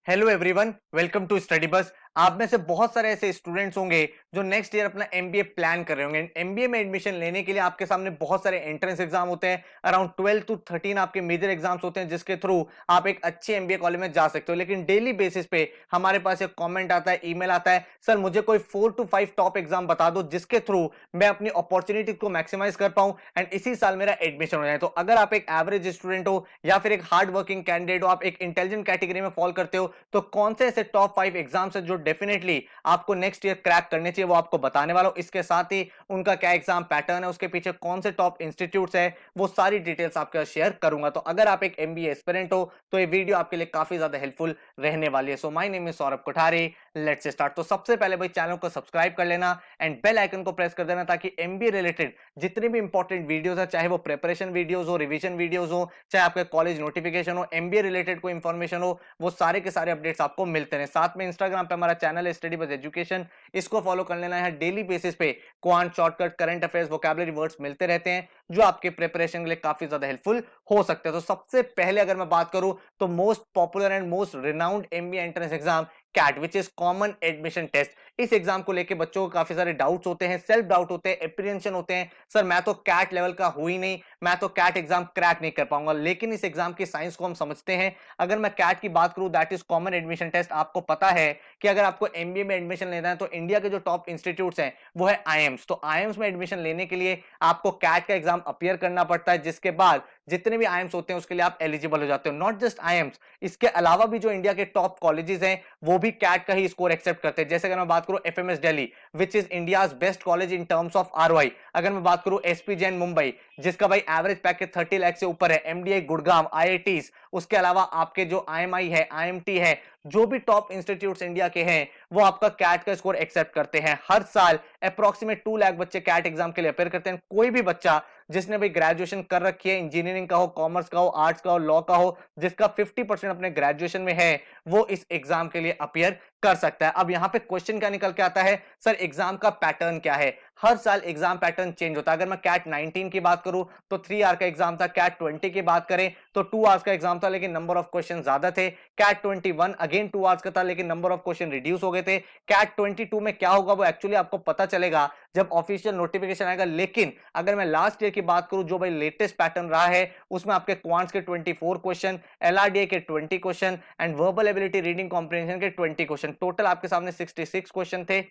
Hello everyone, welcome to study bus. आप में से बहुत सारे ऐसे स्टूडेंट्स होंगे जो नेक्स्ट ईयर अपना एमबीए प्लान कर रहे होंगे। एमबीए में एडमिशन लेने के लिए आपके सामने बहुत सारे एंट्रेंस एग्जाम होते हैं। अराउंड 12 to 13 आपके मेजर एग्जाम्स होते हैं जिसके थ्रू आप एक अच्छे एमबीए कॉलेज में जा सकते हो। लेकिन डेली बेसिस पे हमारे पास एक कमेंट आता है, ईमेल आता है, सर मुझे कोई 4 to 5 टॉप एग्जाम बता दो जिसके थ्रू मैं अपनी अपॉर्चुनिटी को मैक्सिमाइज कर पाऊं एंड इसी साल मेरा एडमिशन हो जाए। तो अगर आप एक एवरेज स्टूडेंट हो या फिर एक हार्ड वर्किंग कैंडिडेट हो, आप एक इंटेलिजेंट कैटेगरी में फॉल करते हो, तो कौन से ऐसे टॉप 5 एग्जाम्स है जो डेफिनेटली आपको नेक्स्ट ईयर क्रैक करने चाहिए, वो आपको बताने वाला हूं। इसके साथ ही उनका क्या एग्जाम पैटर्न है, उसके पीछे कौन से टॉप इंस्टीट्यूट्स है, वो सारी डिटेल्स आपके साथ शेयर करूंगा। तो अगर आप एक एमबीए एस्पिरेंट हो तो ये वीडियो आपके लिए काफी ज्यादा हेल्पफुल रहने वाली है। So my name is Saurabh Kothari, let's start. तो सबसे पहले भाई चैनल को सब्सक्राइब कर लेना एंड बेल आइकन को प्रेस कर देना ताकि एमबीए रिलेटेड जितने भी इंपॉर्टेंट वीडियोस है, चाहे वो प्रिपरेशन वीडियोस हो, रिवीजन वीडियोस हो, चाहे आपके कॉलेज नोटिफिकेशन हो, एमबीए रिलेटेड कोई इंफॉर्मेशन हो, वो सारे के सारे अपडेट्स आपको मिलते हैं। साथ में इंस्टाग्राम पे हमारा चैनल है स्टडी बस एजुकेशन, इसको फॉलो कर लेना है। डेली बेसिस पे quant, shortcut, current affairs, vocabulary words मिलते रहते हैं जो आपके प्रिपरेशन के लिए काफी ज्यादा हेल्पफुल हो सकते हैं। तो सबसे पहले अगर मैं बात करूं तो most popular and most renowned MBA entrance exam CAT which is common admission test. इस एग्जाम को लेके बच्चों को काफी सारे डाउट्स होते हैं, सेल्फ डाउट होते हैं, एप्रीहेंशन होते हैं, सर मैं तो कैट लेवल का हूं ही नहीं, मैं तो कैट एग्जाम क्रैक नहीं कर पाऊंगा। लेकिन इस एग्जाम की साइंस को हम समझते हैं। अगर मैं कैट की बात करूं, that is common admission test. आपको पता है कि अगर आपको एमबीए में एडमिशन लेना है तो इंडिया के जो टॉप इंस्टीट्यूट्स हैं वो है आईएम्स। तो आईएम्स में एडमिशन लेने के लिए आपको कैट का एग्जाम अपीयर करना पड़ता है, जिसके बाद जितने भी आईएम्स होते हैं उसके लिए आप एलिजिबल हो जाते हो। नॉट जस्ट आईएम्स, इसके अलावा भी जो इंडिया के टॉप कॉलेजेस हैं वो भी कैट का ही स्कोर एक्सेप्ट करते हैं। जैसे अगर मैं बात करूं FMS Delhi which is India's best college in terms of ROI, अगर मैं बात करूं एसपी जैन मुंबई जिसका भाई एवरेज पैकेज 30 लाख से ऊपर है, एमडीआई गुड़गांव, आईआईटीज, उसके अलावा आपके जो आईएमआई है, आईएमटी है, जो भी टॉप इंस्टीट्यूट्स इंडिया के हैं वो आपका कैट का स्कोर एक्सेप्ट करते हैं। हर साल अप्रोक्सीमेट 2 लाख बच्चे कैट एग्जाम के लिए अपेयर करते हैं। कोई भी बच्चा जिसने भाई ग्रेजुएशन कर रखी है, इंजीनियरिंग का हो, कॉमर्स का हो, आर्ट्स का हो, लॉ का हो, जिसका 50% अपने ग्रेजुएशन में है, वो इस एग्जाम के लिए अपियर कर सकता है। अब यहां पे क्वेश्चन क्या निकल के आता है, सर एग्जाम का पैटर्न क्या है। हर साल एग्जाम पैटर्न चेंज होता है। अगर मैं कैट 19 की बात करूं तो 3 आवर का एग्जाम था, कैट 20 की बात करें तो 2 आवर्स का एग्जाम था लेकिन नंबर ऑफ क्वेश्चन ज्यादा थे। कैट 21 अगेन 2 आवर्स का था लेकिन नंबर ऑफ क्वेश्चन रिड्यूस हो गए थे। कैट 22 में क्या होगा वो एक्चुअली आपको पता चलेगा जब ऑफिशियल नोटिफिकेशन आएगा। लेकिन अगर मैं लास्ट ईयर की बात करूं, जो भाई लेटेस्ट पैटर्न रहा है उसमें आपके क्वांट्स के 24 क्वेश्चन, एलआरडीए के 20 question and verbal ability reading comprehension के 20 क्वेश्चन, टोटल आपके सामने 66 क्वेश्चन थे।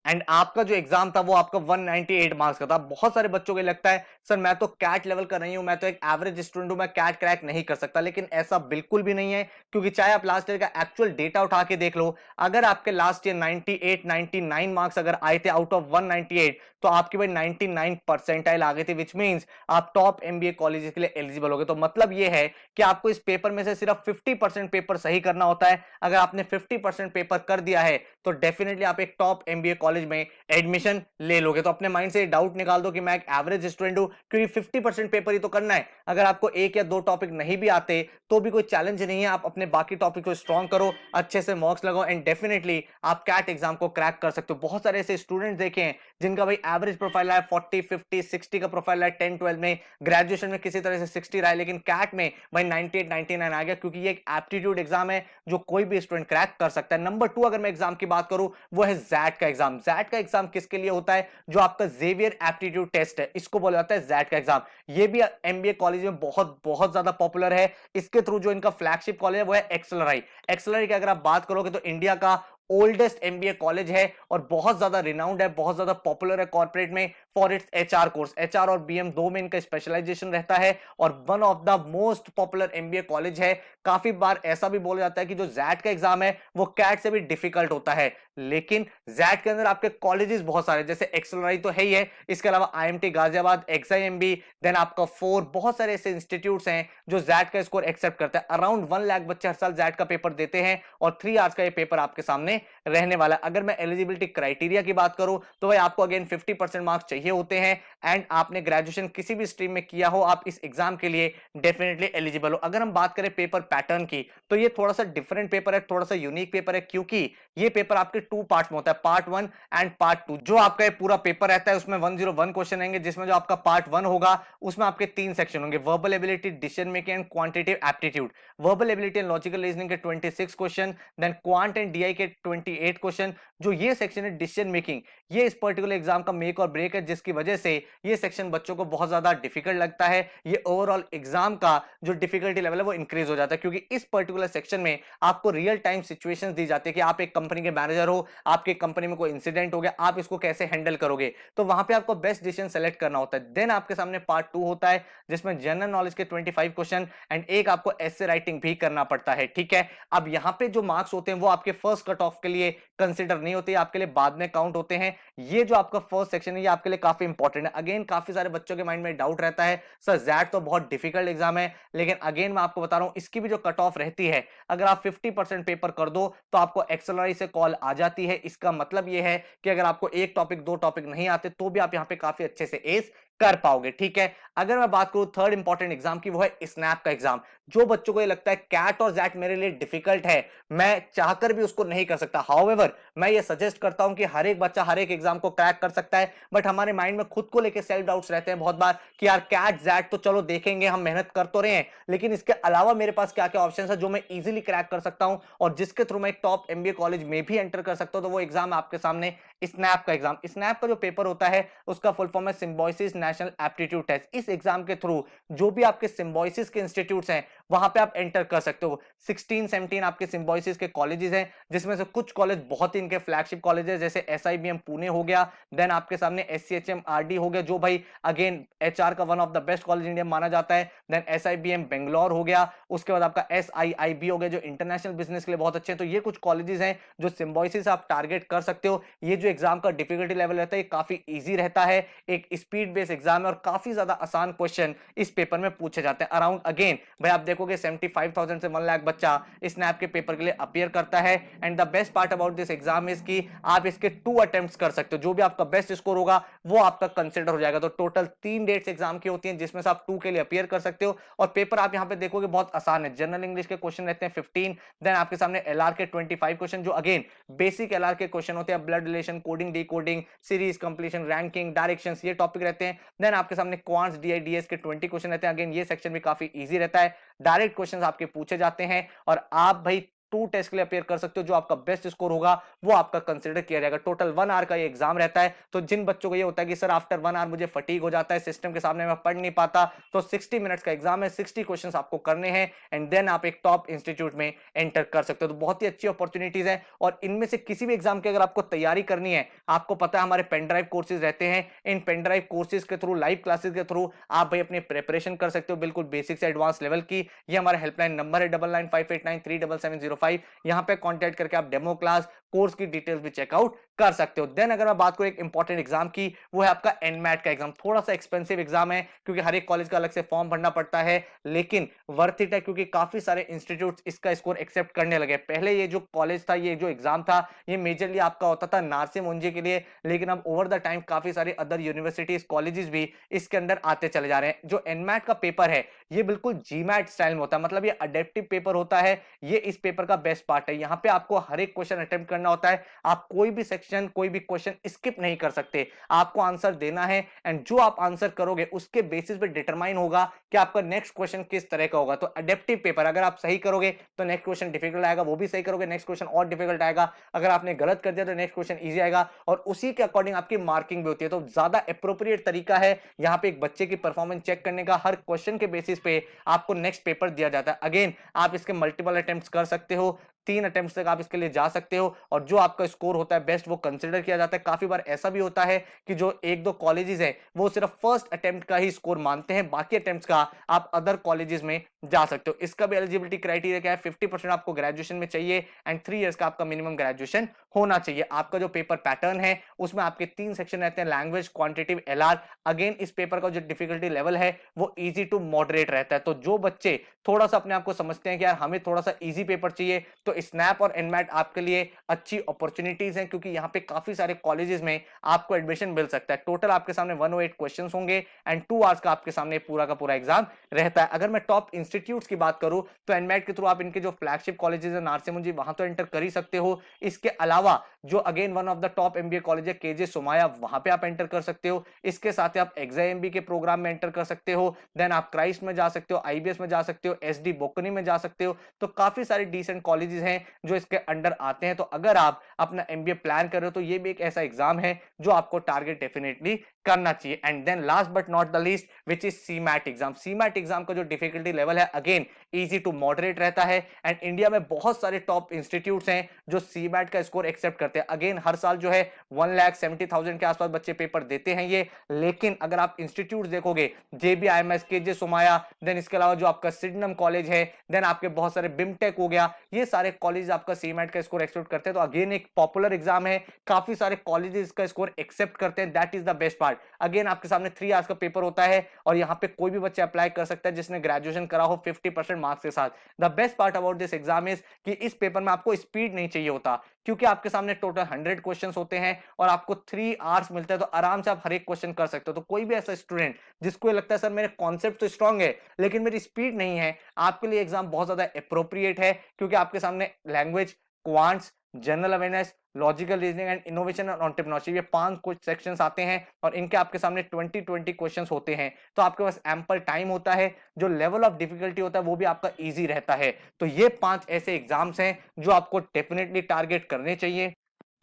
एंड आपका जो एग्जाम था वो आपका 198 मार्क्स का था। बहुत सारे बच्चों को लगता है सर मैं तो कैट लेवल का नहीं हूं, मैं तो एक एवरेज स्टूडेंट हूं, मैं कैट क्रैक नहीं कर सकता। लेकिन ऐसा बिल्कुल भी नहीं है, क्योंकि चाहे आप लास्ट ईयर का एक्चुअल डेटा उठा के देख लो, अगर आपके लास्ट ईयर 98 99 मार्क्स अगर आए थे आउट ऑफ 198 तो आपकी भाई 99 परसेंटाइल आ गए थे, विच मींस आप टॉप एमबीए कॉलेज के लिए एलिजिबल हो गए। तो मतलब ये है कि आपको इस पेपर में से सिर्फ 50% पेपर सही करना होता है। अगर आपने 50% पेपर कर दिया है तो डेफिनेटली आप एक टॉप एमबीए कॉलेज में एडमिशन ले लोगे। तो अपने माइंड से डाउट निकाल दो कि मैं एक एवरेज स्टूडेंट हूं, क्योंकि 50% पेपर ही तो करना है। अगर आपको एक या दो टॉपिक नहीं भी आते तो भी कोई चैलेंज नहीं है, आप अपने बाकी टॉपिक को स्ट्रॉन्ग करो, अच्छे से मार्क्स लगाओ एंड डेफिनेटली आप कैट एग्जाम को क्रैक कर सकते हो। बहुत सारे ऐसे स्टूडेंट देखे हैं जिनका भाई एवरेज प्रोफाइल है 40 50 60 का प्रोफाइल है, 10 12 में, ग्रेजुएशन में किसी तरह से 60 रहा है, लेकिन कैट में भाई 98 99 आ गया, क्योंकि ये एक एप्टीट्यूड एग्जाम है जो कोई भी स्टूडेंट क्रैक कर सकता है। नंबर 2 अगर मैं एग्जाम की बात करूं वो है जैट का एग्जाम। जैट का एग्जाम किसके लिए होता है, जो आपका जेवियर एप्टीट्यूड टेस्ट है, इसको बोला जाता है जैट का एग्जाम। ये भी एमबीए कॉलेज में बहुत बहुत ज्यादा पॉपुलर है। इसके थ्रू जो इनका फ्लैगशिप कॉलेज है वो है एक्सेलराई। एक्सेलराई की अगर आप बात करोगे तो इंडिया का ओल्डेस्ट एमबीए कॉलेज है और बहुत ज्यादा रिनाउंड है, बहुत ज्यादा पॉपुलर है कॉर्पोरेट में for its HR course. HR और बीएम दो में इनका स्पेशलाइजेशन रहता है और one of the most popular MBA college है। काफी बार ऐसा भी बोला जाता है कि जो जैट का एग्जाम है वो कैट से भी डिफिकल्ट होता है, लेकिन जैट के अंदर आपके कॉलेजेस बहुत सारे, जैसे एक्सेलराई तो है ही है, इसके अलावा आईएमटी गाजियाबाद, एक्सआईएमबी, देन आपका फोर, बहुत सारे ऐसे इंस्टीट्यूट्स हैं जो जैट का स्कोर एक्सेप्ट करते हैं। अराउंड 1 लाख बच्चे हर साल जैट का पेपर देते हैं और 3 आवर्स का ये पेपर आपके सामने रहने वाला है। अगर मैं एलिजिबिलिटी क्राइटेरिया की बात करूं तो भाई आपको अगेन 50% मार्क्स चाहिए होते हैं एंड आपने ग्रेजुएशन किसी भी स्ट्रीम में किया हो, आप इस एग्जाम के लिए डेफिनेटली एलिजिबल हो। अगर हम बात करें पेपर पैटर्न की तो ये थोड़ा सा डिफरेंट पेपर है, थोड़ा सा यूनिक पेपर है, क्योंकि ये पेपर आपके टू पार्ट्स में होता है, पार्ट 1 एंड पार्ट 2। जो आपका ये पूरा पेपर रहता है उसमें 101 क्वेश्चन आएंगे, जिसमें जो आपका पार्ट 1 होगा उसमें आपके 3 सेक्शन होंगे, verbal ability, decision making and quantitative aptitude. Verbal ability and logical reasoning के 26 question, then quant and DI के 28 क्वेश्चन। जो ये सेक्शन है डिसीजन मेकिंग, ये इस पर्टिकुलर एग्जाम का मेक और ब्रेक है, जिसकी वजह से ये सेक्शन बच्चों को बहुत ज्यादा डिफिकल्ट लगता है। ये ओवरऑल एग्जाम का जो डिफिकल्टी लेवल है वो इंक्रीज हो जाता है, क्योंकि इस पर्टिकुलर सेक्शन में आपको रियल टाइम सिचुएशंस दी जाती है कि आप एक कंपनी के मैनेजर हो, आपके कंपनी में कोई इंसिडेंट हो गया, आप इसको कैसे हैंडल करोगे, तो वहां पे आपको बेस्ट डिसीजन सेलेक्ट करना होता है। देन आपके सामने पार्ट 2 होता है जिसमें जनरल नॉलेज के 25 क्वेश्चन एंड एक आपको एसे राइटिंग भी करना पड़ता है, ठीक है। अब यहां पे जो मार्क्स होते हैं वो आपके फर्स्ट कट ऑफ के लिए कंसिडर नहीं होते, आपके लिए बाद में काउंट होते हैं। ये जो आपका फर्स्ट सेक्शन है ये आपके लिए काफी इंपॉर्टेंट है। अगेन काफी सारे बच्चों के माइंड में डाउट रहता है, सर जैट तो बहुत डिफिकल्ट एग्जाम है, लेकिन अगेन मैं आपको बता रहा हूं इसकी भी जो कट ऑफ रहती है, अगर आप 50% पेपर कर दो तो आपको एक्सेलरी से कॉल आ जाती है। इसका मतलब यह है कि अगर आपको एक टॉपिक दो टॉपिक नहीं आते तो भी आप यहां पे काफी अच्छे से एस कर पाओगे, ठीक है। अगर मैं बात करूं थर्ड इंपॉर्टेंट एग्जाम की, वो है स्नैप का एग्जाम। जो बच्चों को ये लगता है कैट और जैट मेरे लिए डिफिकल्ट है, मैं चाहकर भी उसको नहीं कर सकता, हाउएवर मैं ये सजेस्ट करता हूं कि हर एक बच्चा हर एक एग्जाम को क्रैक कर सकता है, बट हमारे माइंड में खुद को लेके सेल्फ डाउट्स रहते हैं बहुत बार कि यार कैट जैट तो चलो देखेंगे, हम मेहनत कर तो रहे हैं, लेकिन इसके अलावा मेरे पास क्या क्या ऑप्शन है जो मैं इजीली क्रैक कर सकता हूं और जिसके थ्रू मैं एक टॉप एमबीए कॉलेज में भी एंटर कर सकता हूं। तो वो एग्जाम आपके सामने स्नैप का एग्जाम। स्नैप का जो पेपर होता है उसका फुल फॉर्म है सिम्बायोसिस नेशनल एप्टीट्यूड टेस्ट। इस एग्जाम के थ्रू जो भी आपके सिम्बायोसिस के इंस्टीट्यूट्स हैं वहां पे आप एंटर कर सकते हो। 16-17 आपके सिम्बायोसिस के कॉलेजेस हैं, जिसमें से कुछ कॉलेज बहुत ही इनके फ्लैगशिप कॉलेज है, जैसे एसआईबीएम पुणे हो गया, देन आपके सामने एससीएचएम आरडी हो गया जो भाई अगेन एचआर का one of the best college India माना जाता है, देन एसआईबीएम बेंगलोर हो गया, उसके बाद आपका एसआईआईबी हो गया जो इंटरनेशनल बिजनेस के लिए बहुत अच्छे हैं। तो ये कुछ कॉलेजेस हैं जो सिम्बायोसिस आप टारगेट कर सकते हो। ये जो एग्जाम का डिफिकल्टी लेवल रहता है ये काफी इजी रहता है, एक स्पीड बेस्ड एग्जाम है और काफी ज्यादा आसान क्वेश्चन इस पेपर में पूछे जाते हैं। अराउंड अगेन भाई आप देखोगे 75,000 से 1 लाख बच्चा स्नैप के पेपर के लिए अपीयर करता है। And the best part about this exam is कि आप इसके 2 अटेम्प्ट्स कर सकते हो, जो भी आपका बेस्ट स्कोर होगा वो आपका कंसिडर हो जाएगा। तो टोटल 3 डेट्स एग्जाम की होती हैं जिसमें से आप 2 के लिए अपीयर कर सकते हो और पेपर आप यहां पे देखोगे बहुत आसान है। जनरल इंग्लिश के क्वेश्चन रहते हैं 15, देन आपके सामने एलआर के 25 क्वेश्चन जो अगेन बेसिक एलआर के क्वेश्चन होते हैं, blood relation, coding, decoding, series completion, ranking, directions, ये टॉपिक रहते हैं। देन आपके सामने क्वांट्स डीआईडीएस के 20 क्वेश्चन रहते हैं। अगेन ये सेक्शन भी काफी इजी रहता है, डायरेक्ट क्वेश्चंस आपके पूछे जाते हैं और आप भाई 2 टेस्ट के लिए अपेयर कर सकते हो, जो आपका बेस्ट स्कोर होगा वो आपका कंसीडर किया जाएगा। टोटल 1 आवर का ये एग्जाम रहता है। तो जिन बच्चों को ये होता है कि सर आफ्टर 1 आवर मुझे फटीग हो जाता है, सिस्टम के सामने मैं पढ़ नहीं पाता, तो 60 मिनट्स का एग्जाम है, 60 क्वेश्चंस आपको करने हैं एंड देन आप एक टॉप इंस्टीट्यूट में एंटर कर सकते हो। तो बहुत ही अच्छी अपॉर्चुनिटीज है और इनमें से किसी भी एग्जाम की अगर आपको तैयारी करनी है, आपको पता है हमारे पेन ड्राइव कोर्सेज रहते हैं, इन पेन ड्राइव कोर्सेज के थ्रू, लाइव क्लासेस के थ्रू आप भाई अपनी प्रिपरेशन कर सकते हो बिल्कुल बेसिक से एडवांस लेवल की। ये हमारा हेल्पलाइन नंबर है 9958937705, यहाँ पे कांटेक्ट करके आप डेमो क्लास कोर्स की डिटेल्स भी चेकआउट कर सकते हो। देन अगर मैं बात करूं एक इंपॉर्टेंट एग्जाम की, वो है आपका एनमैट का एग्जाम। थोड़ा सा एक्सपेंसिव एग्जाम है क्योंकि हर एक कॉलेज का अलग से फॉर्म भरना पड़ता है, लेकिन वर्थ इट है क्योंकि काफी सारे इंस्टीट्यूट्स इसका स्कोर एक्सेप्ट करने लगे। पहले ये जो कॉलेज था, ये जो एग्जाम था, ये मेजरली आपका होता था नारसी मुंजी के लिए, लेकिन अब ओवर द टाइम काफी सारे अदर यूनिवर्सिटीज कॉलेजेस भी इसके अंदर आते चले जा रहे हैं। जो एनमैट का पेपर है ये बिल्कुल जीमैट स्टाइल में होता है, मतलब ये अडेप्टिव पेपर होता है। ये इस पेपर का बेस्ट पार्ट है, यहाँ पे आपको हर एक क्वेश्चन अटेम्प्ट करना होता है, आप कोई भी सेक्शन कोई भी क्वेश्चन स्किप नहीं कर सकते, आपको आंसर देना है एंड जो आप आंसर करोगे उसके बेसिस पे डिटरमाइन होगा कि आपका नेक्स्ट क्वेश्चन किस तरह का होगा। तो अडेप्टिव पेपर, अगर आप सही करोगे तो नेक्स्ट क्वेश्चन डिफिकल्ट आएगा, वो भी सही करोगे नेक्स्ट क्वेश्चन और डिफिकल्ट आएगा, अगर आपने गलत कर दिया तो नेक्स्ट क्वेश्चन इजी आएगा और उसी के अकॉर्डिंग आपकी मार्किंग भी होती है। तो ज्यादा अप्रोप्रिएट तरीका है यहाँ पे एक बच्चे की परफॉर्मेंस चेक करने का, हर क्वेश्चन के बेसिस पे आपको नेक्स्ट पेपर दिया जाता है। अगेन आप इसके मल्टीपल अटेम्प्ट्स कर सकते हो, 3 अटेम्प्ट्स तक आप इसके लिए जा सकते हो और जो आपका स्कोर होता है बेस्ट वो कंसीडर किया जाता है। काफी बार ऐसा भी होता है कि जो एक दो कॉलेजेस हैं वो सिर्फ फर्स्ट अटेम्प्ट का ही स्कोर मानते हैं, बाकी अटेम्प्ट्स का आप अदर कॉलेजेस में जा सकते हो। इसका भी एलिजिबिलिटी क्राइटेरिया क्या है, 50% आपको ग्रेजुएशन में चाहिए एंड 3 इयर्स का आपका मिनिमम ग्रेजुएशन होना चाहिए। आपका जो पेपर पैटर्न है उसमें आपके 3 सेक्शन रहते हैं, लैंग्वेज, क्वांटिटेटिव, एलआर। अगेन इस पेपर का जो डिफिकल्टी लेवल है वो इजी टू मॉडरेट रहता है। तो जो बच्चे थोड़ा सा अपने आप को समझते हैं कि यार हमें थोड़ा सा इजी पेपर चाहिए, तो तो स्नैप और एनमैट आपके लिए अच्छी अपॉर्चुनिटीज हैं, क्योंकि यहाँ पे काफी सारे कॉलेजेस में आपको एडमिशन मिल सकता है। टोटल आपके सामने 108 क्वेश्चन होंगे एंड 2 आवर्स का आपके सामने पूरा का पूरा एग्जाम रहता है। अगर मैं टॉप इंस्टीट्यूट्स की बात करूं तो एनमैट के थ्रू आप इनके जो फ्लैगशिप कॉलेजेस है नारसे मुंजी, वहां तो एंटर कर ही सकते हो। इसके अलावा जो again one of the top MBA college है केजे सोमाया, वहां पे आप एंटर कर सकते हो। इसके साथ ही आप एक्सआईएमबी के प्रोग्राम में एंटर कर सकते हो। देन आप क्राइस्ट में जा सकते हो, आईबीएस में जा सकते हो, एसडी बोकनी में जा सकते हो। तो काफी सारे डिसेंट कॉलेजेस हैं जो इसके अंडर आते हैं। तो अगर आप अपना एमबीए प्लान कर रहे हो तो ये भी एक ऐसा एग्जाम है जो आपको टारगेट डेफिनेटली करना चाहिए। And then last but not the least which is CMAT exam. CMAT exam का जो डिफिकल्टी लेवल है अगेन इजी टू मॉडरेट रहता है एंड इंडिया में बहुत सारे टॉप इंस्टीट्यूट्स हैं जो सीमैट का स्कोर एक्सेप्ट करते हैं। अगेन हर साल जो है 1,70,000 के आसपास बच्चे पेपर देते हैं ये। लेकिन अगर आप इंस्टीट्यूट देखोगे, जेबीआईएमएस, केजे सोमाया, देन इसके अलावा जो आपका सिडनम कॉलेज है, देन आपके बहुत सारे बिमटेक हो गया, ये सारे कॉलेज आपका सीमैट का स्कोर एक्सेप्ट करते हैं। तो अगेन एक पॉपुलर एग्जाम है, काफी सारे कॉलेजेस इसका स्कोर एक्सेप्ट करते हैं। That is the best part. Again आपके सामने 3 आवर्स का पेपर होता है और यहाँ पे कोई भी बच्चा अप्लाई कर सकता है जिसने ग्रेजुएशन करा हो 50% मार्क्स के साथ। The best part about this exam is कि इस पेपर में आपको स्पीड नहीं चाहिए होता, क्योंकि आपके सामने टोटल 100 क्वेश्चंस होते हैं और आपको 3 आवर्स मिलते हैं। तो आराम से आप हर एक क्वेश्चन कर सकते हो। तो कोई भी ऐसा स्टूडेंट जिसको ये लगता है सर मेरे कॉन्सेप्ट तो स्ट्रांग है लेकिन मेरी स्पीड नहीं है, आपके लिए एग्जाम बहुत ज्यादा अप्रोप्रिएट है, क्योंकि आपके सामने language, quants, general awareness, logical reasoning and innovation and entrepreneurship, ये 5 कुछ सेक्शंस आते हैं और इनके आपके सामने 20 क्वेश्चंस होते हैं। तो आपके पास एम्पल टाइम होता है, जो लेवल ऑफ डिफिकल्टी होता है वो भी आपका इजी रहता है। तो ये 5 ऐसे एग्जाम्स हैं जो आपको डेफिनेटली टारगेट करने चाहिए,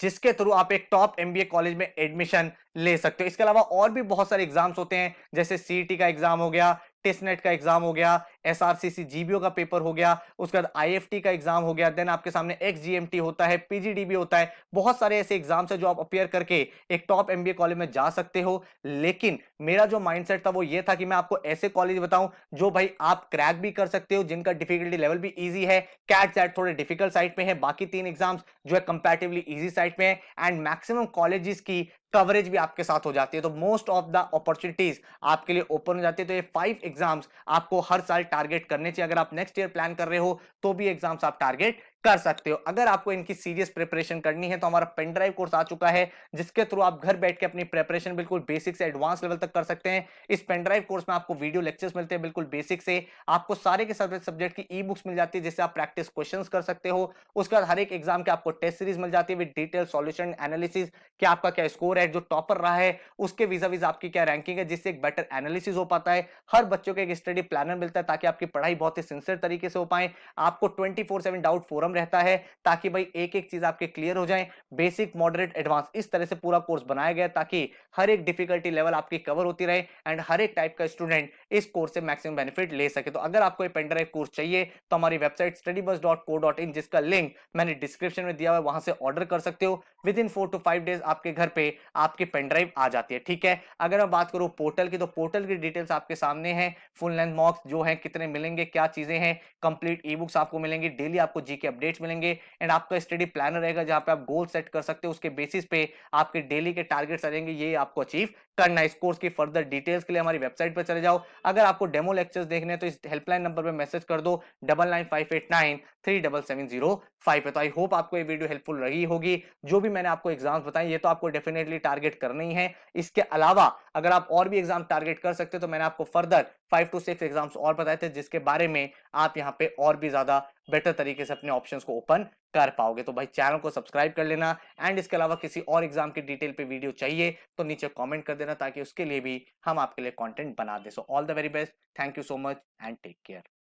जिसके थ्रू आप एक टॉप एमबीए कॉलेज में एडमिशन ले सकते हो। इसके अलावा और भी बहुत सारे एग्जाम्स होते हैं, जैसे सीईटी का एग्जाम हो गया, टेस्टनेट का एग्जाम हो गया, एसआरसीसी जीबीओ का पेपर हो गया, उसके बाद आईएफटी का एग्जाम हो गया, देन आपके सामने एक्सजीएमटी होता है, पीजीडीबी होता है। बहुत सारे ऐसे एग्जाम्स हैं जो आप अपियर करके एक टॉप एमबीए कॉलेज में जा सकते हो। लेकिन मेरा जो माइंडसेट था वो ये था कि मैं आपको ऐसे कॉलेज बताऊं जो भाई आप क्रैक भी कर सकते हो, जिनका डिफिकल्टी लेवल भी इजी है। कैट सैट थोड़े डिफिकल्ट साइड पे है, बाकी 3 एग्जाम्स जो है कंपैरेटिवली इजी साइड पे है एंड मैक्सिमम कॉलेजेस की कवरेज भी आपके साथ हो जाती है। तो मोस्ट ऑफ द अपॉर्चुनिटीज आपके लिए ओपन हो जाती है। तो ये 5 एग्जाम्स आपको हर साल टारगेट करने चाहिए। अगर आप नेक्स्ट ईयर प्लान कर रहे हो तो भी एग्जाम्स आप टारगेट कर सकते हो। अगर आपको इनकी सीरियस प्रिपरेशन करनी है तो हमारा पेन ड्राइव कोर्स आ चुका है, जिसके थ्रू आप घर बैठ के अपनी प्रिपरेशन बिल्कुल बेसिक से एडवांस लेवल तक कर सकते हैं। इस पेन ड्राइव कोर्स में आपको वीडियो लेक्चर्स मिलते हैं बिल्कुल बेसिक से, आपको सारे के सारे सब्जेक्ट की ई बुक्स मिल जाती है जिससे आप प्रैक्टिस क्वेश्चंस कर सकते हो। उसके बाद हर एक एग्जाम के आपको टेस्ट सीरीज मिल जाती है विद डिटेल सॉल्यूशन एनालिसिस, कि आपका क्या स्कोर है, जो टॉपर रहा है उसके वीजा वीजा आपकी क्या रैंकिंग है, जिससे एक बेटर एनालिसिस हो पाता है। हर बच्चों को एक स्टडी प्लानर मिलता है ताकि आपकी पढ़ाई बहुत ही सिंसियर तरीके से हो पाए। आपको 24/7 डाउट फोरम रहता है ताकि भाई एक एक चीज आपके क्लियर हो जाए, बेसिक मॉडरेट एडवांस, इस तरह से पूरा कोर्स बनाया गया ताकि हर एक डिफिकल्टी लेवल आपकी कवर होती रहे एंड हर एक टाइप का स्टूडेंट इस कोर्स से मैक्सिमम बेनिफिट ले सके। तो अगर आपको ये पेन ड्राइव कोर्स चाहिए तो हमारी वेबसाइट studybus.co.in, जिसका लिंक मैंने डिस्क्रिप्शन में दिया हुआ है, वहां से ऑर्डर कर सकते हो। विद इन 4 to 5 डेज आपके घर पे आपकी पेन ड्राइव आ जाती है। ठीक है, अगर मैं बात करूं पोर्टल की, तो पोर्टल की डिटेल्स आपके सामने है। फुल लेंथ मॉक्स जो है कितने मिलेंगे, क्या चीजें हैं, कंप्लीट ई बुक्स आपको मिलेंगी, डेली आपको जीके अपडेट्स मिलेंगे एंड आपका स्टडी प्लानर रहेगा जहां पे आप गोल सेट कर सकते हो। उसके बेसिस पे आपके डेली के टारगेट्स रहेंगे, ये आपको अचीव करना है। इस कोर्स की फर्दर डिटेल्स के लिए हमारी वेबसाइट पर चले जाओ। अगर आपको डेमो लेक्चर्स देखने हैं तो इस हेल्पलाइन नंबर पे मैसेज कर दो 9958937705 पे। तो आई होप आपको ये वीडियो हेल्पफुल रही होगी। जो भी मैंने आपको एग्जाम्स बताए ये तो आपको डेफिनेटली टारगेट करना ही है। इसके अलावा अगर आप और भी एग्जाम टारगेट कर सकते हो तो मैंने आपको फर्दर 5 to 6 एग्जाम्स और बताए थे, जिसके बारे में आप यहाँ पे और भी ज्यादा बेटर तरीके से अपने ऑप्शंस को ओपन कर पाओगे। तो भाई चैनल को सब्सक्राइब कर लेना एंड इसके अलावा किसी और एग्जाम की डिटेल पे वीडियो चाहिए तो नीचे कमेंट कर देना ताकि उसके लिए भी हम आपके लिए कंटेंट बना दे। So all the very best, thank you so much and take care.